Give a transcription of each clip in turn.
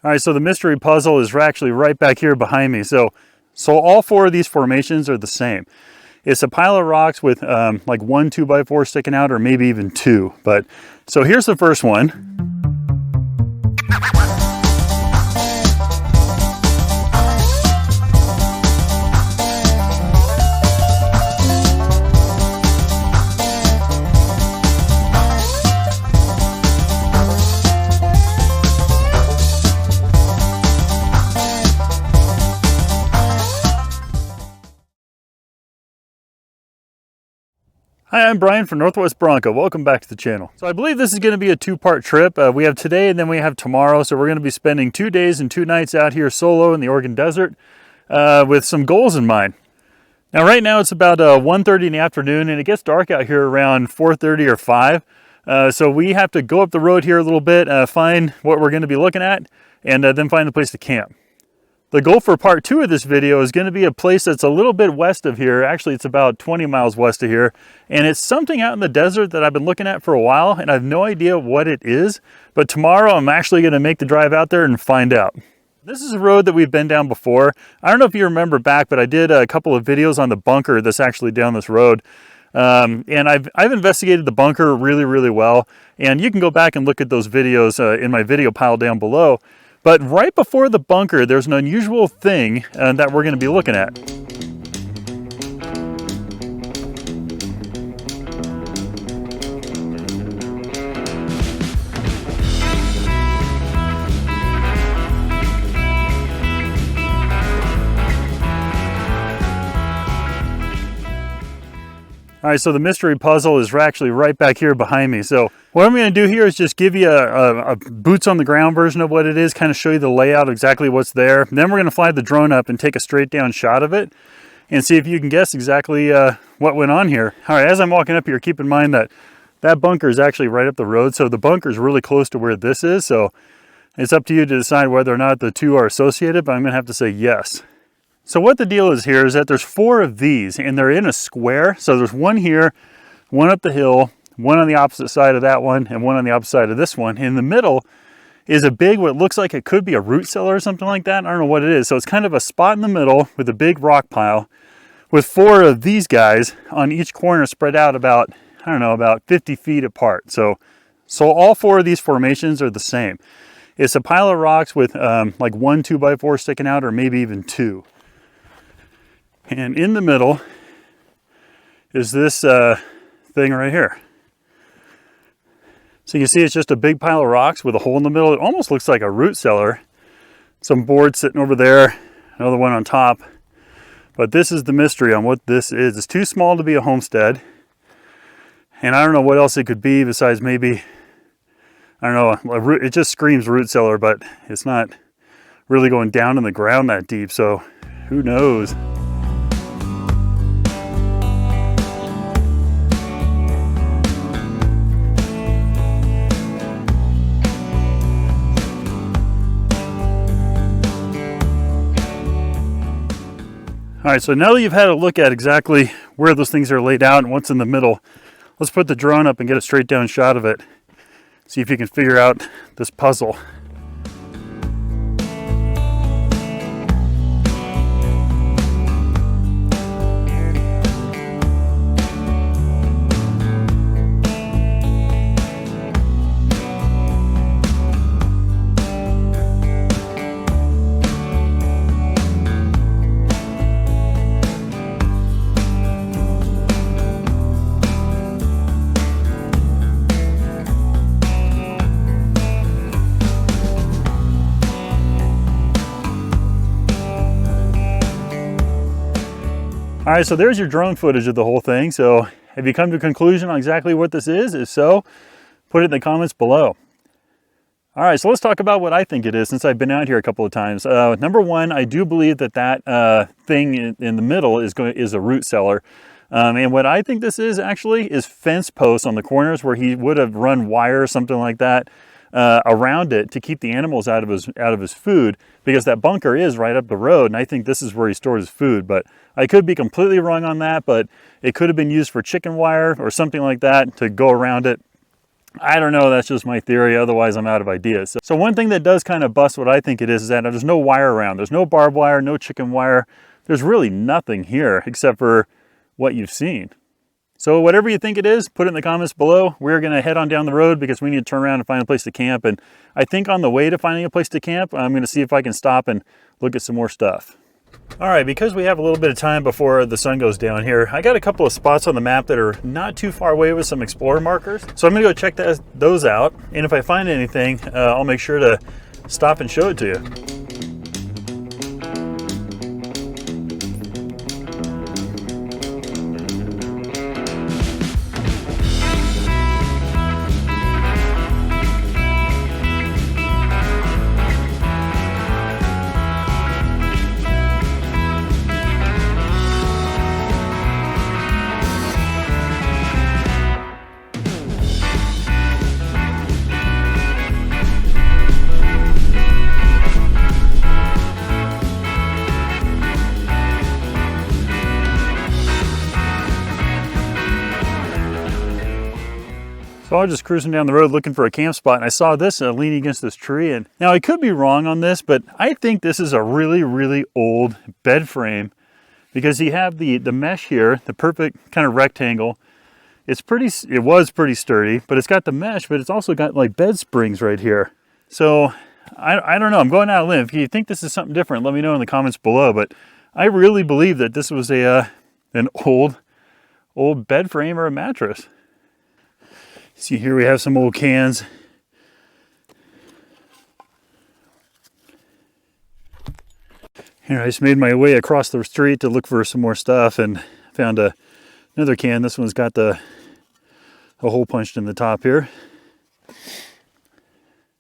All right, so the mystery puzzle is actually right back here behind me. So all four of these formations are the same. It's a pile of rocks with like 1 2x4 sticking out, or maybe even 2. But so here's the first one. Hi, I'm Brian from Northwest Bronco. Welcome back to the channel. So I believe this is going to be a two-part trip. We have today and then we have tomorrow. So we're going to be spending 2 days and 2 nights out here solo in the Oregon desert with some goals in mind. Now right now it's about 1:30 in the afternoon and it gets dark out here around 4:30 or 5. So we have to go up the road here a little bit, find what we're going to be looking at, and then find a place to camp. The goal for part 2 of this video is going to be a place that's a little bit west of here. Actually, it's about 20 miles west of here. And it's something out in the desert that I've been looking at for a while, and I have no idea what it is. But tomorrow, I'm actually going to make the drive out there and find out. This is a road that we've been down before. I don't know if you remember back, but I did a couple of videos on the bunker that's actually down this road. And I've investigated the bunker really, really well. And you can go back and look at those videos in my video pile down below. But right before the bunker, there's an unusual thing that we're going to be looking at. All right, so the mystery puzzle is actually right back here behind me. So what I'm going to do here is just give you a boots on the ground version of what it is, kind of show you the layout, exactly what's there. And then we're going to fly the drone up and take a straight down shot of it and see if you can guess exactly what went on here. All right, as I'm walking up here, keep in mind that that bunker is actually right up the road. So the bunker is really close to where this is. So it's up to you to decide whether or not the two are associated, but I'm going to have to say yes. So what the deal is here is that there's 4 of these and they're in a square. So there's one here, one up the hill, one on the opposite side of that one, and one on the opposite side of this one. In the middle is a big, what looks like it could be a root cellar or something like that. I don't know what it is. So it's kind of a spot in the middle with a big rock pile with 4 of these guys on each corner spread out about, I don't know, about 50 feet apart. So all 4 of these formations are the same. It's a pile of rocks with like 1 2x4 sticking out, or maybe even 2. And in the middle is this thing right here. So you can see it's just a big pile of rocks with a hole in the middle. It almost looks like a root cellar. Some boards sitting over there, another one on top. But this is the mystery on what this is. It's too small to be a homestead. And I don't know what else it could be besides maybe, I don't know, it just screams root cellar, but it's not really going down in the ground that deep. So who knows? All right, so now that you've had a look at exactly where those things are laid out and what's in the middle, let's put the drone up and get a straight down shot of it. See if you can figure out this puzzle. All right, so there's your drone footage of the whole thing. So have you come to a conclusion on exactly what this is? If so, put it in the comments below. All right, so let's talk about what I think it is since I've been out here a couple of times. Number one, I do believe that thing in the middle is a root cellar. And what I think this is actually is fence posts on the corners where he would have run wire or something like that around it to keep the animals out of his food, because that bunker is right up the road, and I think this is where he stored his food. But I could be completely wrong on that, but it could have been used for chicken wire or something like that to go around it. I don't know, that's just my theory, otherwise I'm out of ideas. So one thing that does kind of bust what I think it is that there's no wire around. There's no barbed wire, no chicken wire. There's really nothing here except for what you've seen. So whatever you think it is, put it in the comments below. We're gonna head on down the road because we need to turn around and find a place to camp. And I think on the way to finding a place to camp, I'm gonna see if I can stop and look at some more stuff. All right, because we have a little bit of time before the sun goes down here, I got a couple of spots on the map that are not too far away with some explorer markers. So I'm gonna go check those out. And if I find anything, I'll make sure to stop and show it to you. So I was just cruising down the road looking for a camp spot, and I saw this leaning against this tree. And now I could be wrong on this, but I think this is a really, really old bed frame because you have the mesh here, the perfect kind of rectangle. It was pretty sturdy, but it's got the mesh, but it's also got like bed springs right here. So I don't know, I'm going out on a limb. If you think this is something different, let me know in the comments below. But I really believe that this was an old bed frame or a mattress. See, here we have some old cans. Here, I just made my way across the street to look for some more stuff and found another can. This one's got a hole punched in the top here.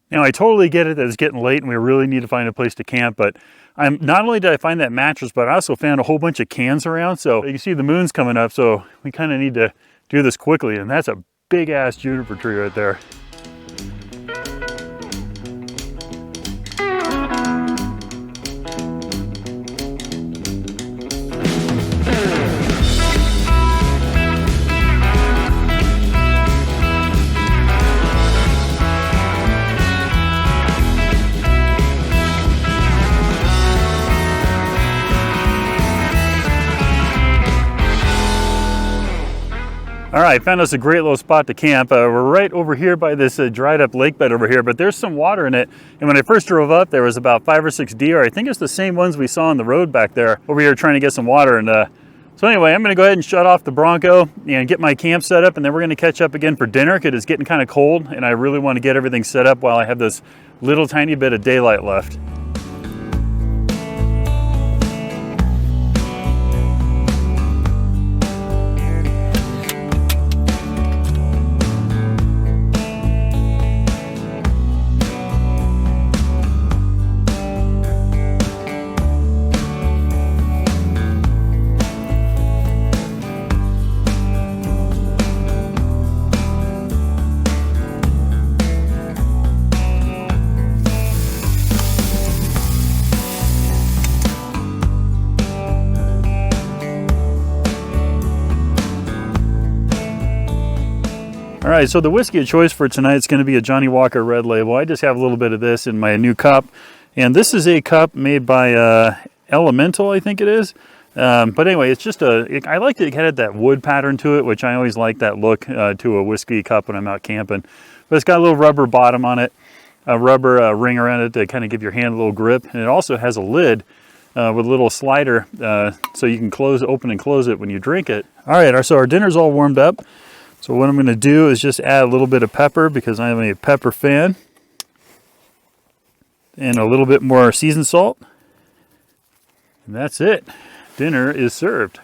Now, I totally get it that it's getting late and we really need to find a place to camp, but not only did I find that mattress, but I also found a whole bunch of cans around. So you can see the moon's coming up, so we kind of need to do this quickly, and that's a big ass juniper tree right there. All right, found us a great little spot to camp. We're right over here by this dried up lake bed over here, but there's some water in it. And when I first drove up, there was about 5 or 6 deer. I think it's the same ones we saw on the road back there over here trying to get some water. And so anyway, I'm gonna go ahead and shut off the Bronco and get my camp set up, and then we're gonna catch up again for dinner because it's getting kind of cold and I really want to get everything set up while I have this little tiny bit of daylight left. All right, so the whiskey of choice for tonight is going to be a Johnny Walker Red Label. I just have a little bit of this in my new cup. And this is a cup made by Elemental, I think it is. But anyway, it's just I like that it had that wood pattern to it, which I always like that look to a whiskey cup when I'm out camping. But it's got a little rubber bottom on it, a rubber ring around it to kind of give your hand a little grip. And it also has a lid with a little slider so you can open and close it when you drink it. All right, so our dinner's all warmed up. So what I'm going to do is just add a little bit of pepper because I am a pepper fan. And a little bit more seasoned salt. And that's it. Dinner is served.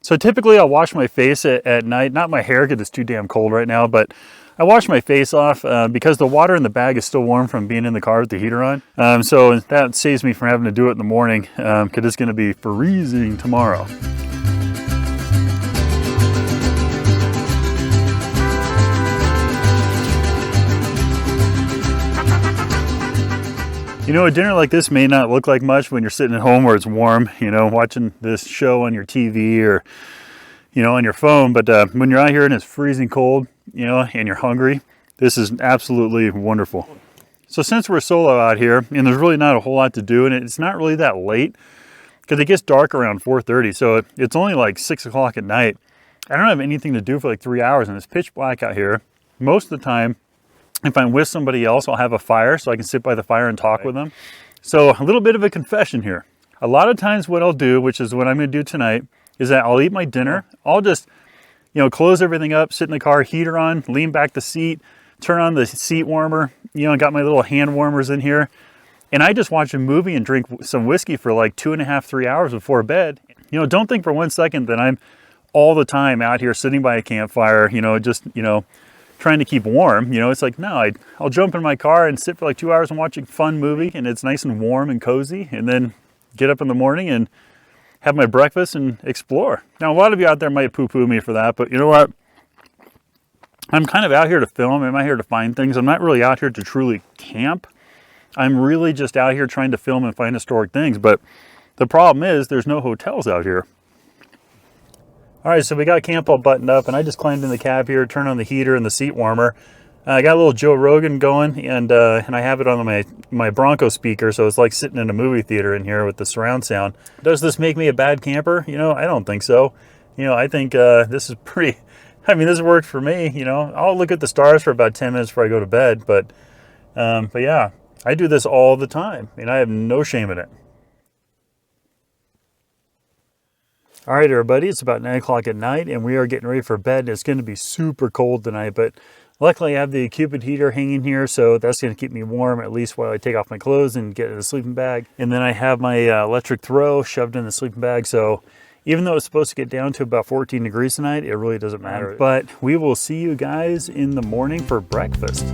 So typically I'll wash my face at night. Not my hair because it's too damn cold right now, but I wash my face off because the water in the bag is still warm from being in the car with the heater on. So that saves me from having to do it in the morning because it's going to be freezing tomorrow. You know, a dinner like this may not look like much when you're sitting at home where it's warm, you know, watching this show on your TV or, you know, on your phone. But when you're out here and it's freezing cold, you know, and you're hungry, this is absolutely wonderful. So since we're solo out here and there's really not a whole lot to do, and it's not really that late because it gets dark around 4:30, so it's only like 6 o'clock at night. I don't have anything to do for like 3 hours and it's pitch black out here. Most of the time, if I'm with somebody else, I'll have a fire so I can sit by the fire and talk with them. So a little bit of a confession here. A lot of times what I'll do, which is what I'm going to do tonight, is that I'll eat my dinner. I'll just, you know, close everything up, sit in the car, heater on, lean back the seat, turn on the seat warmer, you know, got my little hand warmers in here. And I just watch a movie and drink some whiskey for like 2.5, 3 hours before bed. You know, don't think for 1 second that I'm all the time out here sitting by a campfire, you know, just, you know, trying to keep warm. You know, it's like, no, I'll jump in my car and sit for like 2 hours and watch a fun movie and it's nice and warm and cozy, and then get up in the morning and have my breakfast and explore. Now, a lot of you out there might poo-poo me for that, but you know what? I'm kind of out here to film. I'm out here to find things. I'm not really out here to truly camp. I'm really just out here trying to film and find historic things. But the problem is there's no hotels out here. All right, so we got camp all buttoned up, and I just climbed in the cab here, turned on the heater and the seat warmer. I got a little Joe Rogan going, and I have it on my Bronco speaker, so it's like sitting in a movie theater in here with the surround sound. Does this make me a bad camper? You know, I don't think so. You know, I think this is pretty... I mean, this worked for me, you know. I'll look at the stars for about 10 minutes before I go to bed, but yeah, I do this all the time, and I have no shame in it. All right, everybody, it's about 9 o'clock at night, and we are getting ready for bed. It's going to be super cold tonight, but luckily I have the Cupid heater hanging here, so that's going to keep me warm, at least while I take off my clothes and get in the sleeping bag. And then I have my electric throw shoved in the sleeping bag, so even though it's supposed to get down to about 14 degrees tonight, it really doesn't matter. But we will see you guys in the morning for breakfast.